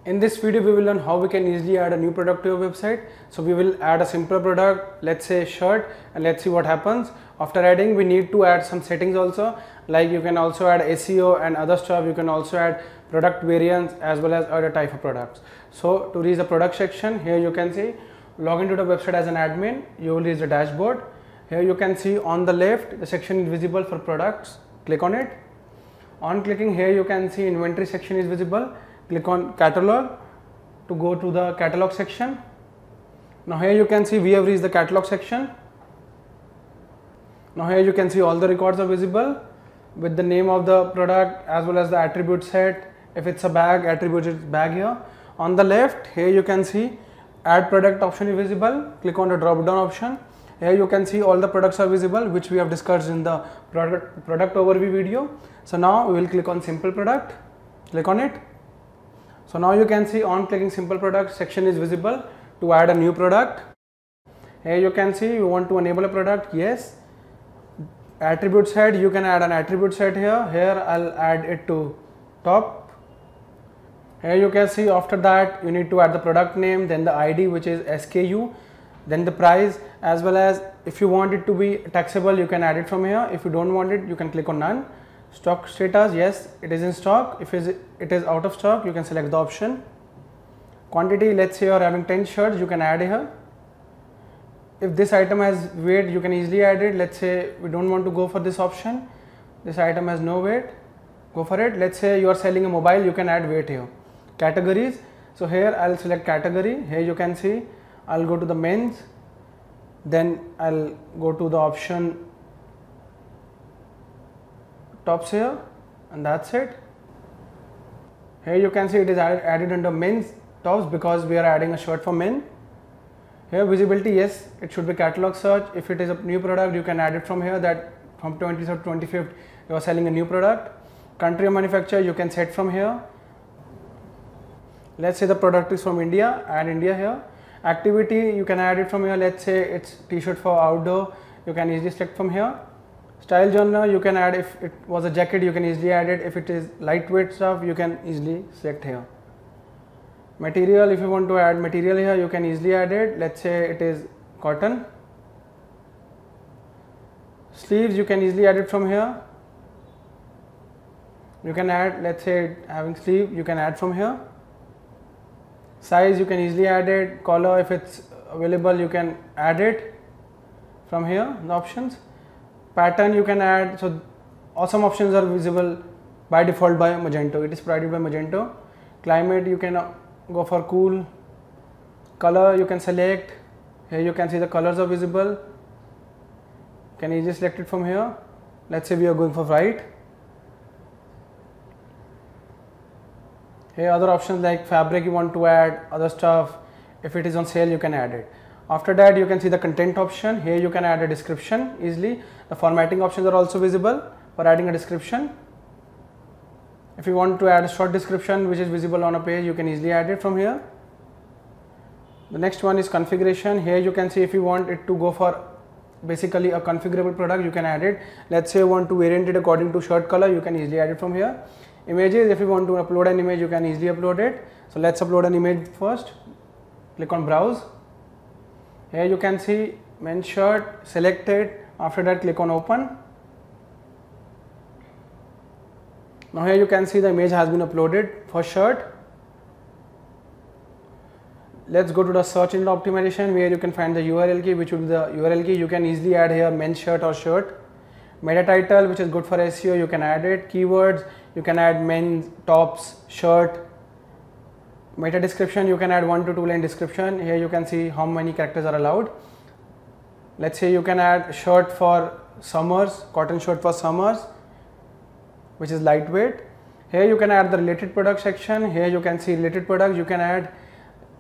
In this video we will learn how we can easily add a new product to your website. So we will add a simple product, let's say shirt, and let's see what happens. After adding, we need to add some settings also, like you can also add SEO and other stuff. You can also add product variants as well as other type of products. So to reach the product section, here you can see log into the website as an admin. You will reach the dashboard. Here you can see on the left the section is visible for products. Click on it. On clicking here you can see inventory section is visible. Click on catalog to go to the catalog section. Now here you can see we have reached the catalog section. Now here you can see all the records are visible with the name of the product as well as the attribute set. If it's a bag, attribute is bag here. On the left here you can see add product option is visible. Click on the drop down option. Here you can see all the products are visible which we have discussed in the product overview video. So now we will click on simple product. Click on it. So now you can see on clicking simple product section is visible to add a new product. Here you can see you want to enable a product. Yes. Attribute set, you can add an attribute set here. Here I'll add it to top. Here you can see after that you need to add the product name, then the ID which is SKU, then the price, as well as if you want it to be taxable you can add it from here. If you don't want it you can click on none. Stock status, yes it is in stock. If it is out of stock you can select the option. Quantity, let's say you are having 10 shirts, you can add here. If this item has weight you can easily add it. Let's say we don't want to go for this option, this item has no weight, go for it. Let's say you are selling a mobile, you can add weight here. Categories, so here I'll select category. Here you can see I'll go to the men's, then I'll go to the option tops here, and that's it. Here you can see it is added under men's tops because we are adding a shirt for men. Here visibility, yes it should be catalog search. If it is a new product you can add it from here, that from 23rd to 25th you are selling a new product. Country of manufacture you can set from here. Let's say the product is from India, add India here. Activity you can add it from here. Let's say it's t-shirt for outdoor, you can easily select from here. Style genre you can add, if it was a jacket you can easily add it. If it is lightweight stuff you can easily select here. Material, if you want to add material here you can easily add it. Let's say it is cotton. Sleeves you can easily add it from here. You can add, let's say having sleeve you can add from here. Size you can easily add it. Color, if it's available you can add it from here, the options. Pattern you can add, so awesome options are visible by default by Magento, it is provided by Magento. Climate you can go for cool. Color you can select, here you can see the colors are visible, you can easily select it from here. Let's say we are going for white. Here other options like fabric you want to add, other stuff, if it is on sale you can add it. After that you can see the content option. Here you can add a description easily. The formatting options are also visible for adding a description. If you want to add a short description which is visible on a page you can easily add it from here. The next one is configuration. Here you can see if you want it to go for basically a configurable product you can add it. Let's say you want to variant it according to shirt color, you can easily add it from here. Images, if you want to upload an image you can easily upload it. So let's upload an image first. Click on browse. Here you can see men's shirt, select it. After that click on open. Now here you can see the image has been uploaded for shirt. Let's go to the search engine optimization where you can find the URL key, which will be the URL key. You can easily add here men's shirt or shirt. Meta title, which is good for SEO, you can add it. Keywords, you can add men's, tops, shirt. Meta description, you can add 1 to 2 line description. Here you can see how many characters are allowed. Let's say you can add shirt for summers, cotton shirt for summers, which is lightweight. Here you can add the related product section. Here you can see related products. You can add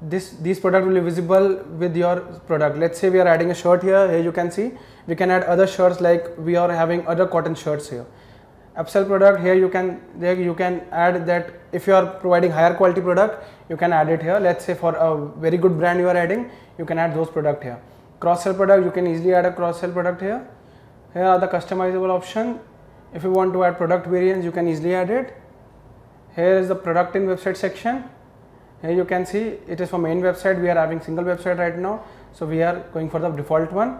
these products will be visible with your product. Let's say we are adding a shirt here. Here you can see we can add other shirts, like we are having other cotton shirts here. Upsell product, here you can add that if you are providing higher quality product you can add it here. Let's say for a very good brand you are adding, you can add those product here. Cross sell product, you can easily add a cross sell product here. Here are the customizable option. If you want to add product variants you can easily add it. Here is the product in website section. Here you can see it is for main website. We are having single website right now, so we are going for the default one.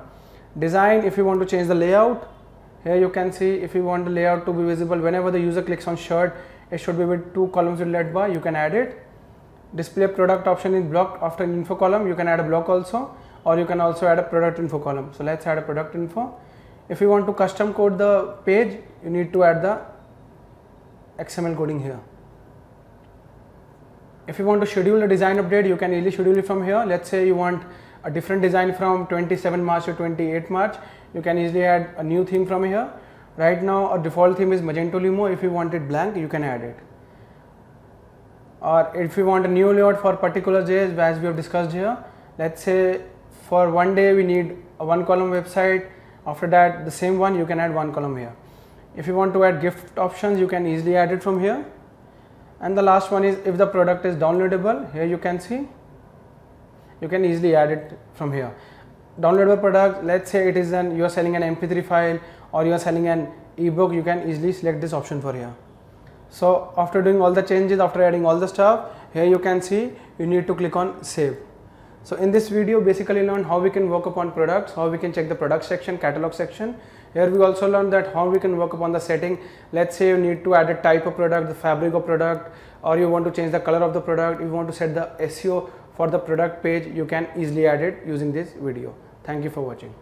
Design, if you want to change the layout, here you can see if you want the layout to be visible whenever the user clicks on shirt, it should be with 2 columns with led bar, you can add it. Display product option is blocked after an info column, you can add a block also, or you can also add a product info column. So let's add a product info. If you want to custom code the page, you need to add the XML coding here. If you want to schedule a design update, you can easily schedule it from here. Let's say you want a different design from 27 March to 28 March, you can easily add a new theme from here. Right now our default theme is Magento Limo. If you want it blank, you can add it. Or if you want a new layout for particular JS, as we have discussed here, let's say for one day we need a 1 column website, after that the same one you can add 1 column here. If you want to add gift options, you can easily add it from here. And the last one is if the product is downloadable, here you can see you can easily add it from here. Downloadable product, let's say it is you are selling an MP3 file or you are selling an ebook, you can easily select this option for here. So after doing all the changes, after adding all the stuff, here you can see you need to click on save. So in this video basically learned how we can work upon products, how we can check the product section, catalog section. Here we also learned that how we can work upon the setting. Let's say you need to add a type of product, the fabric of product, or you want to change the color of the product, you want to set the SEO for the product page, you can easily add it using this video. Thank you for watching.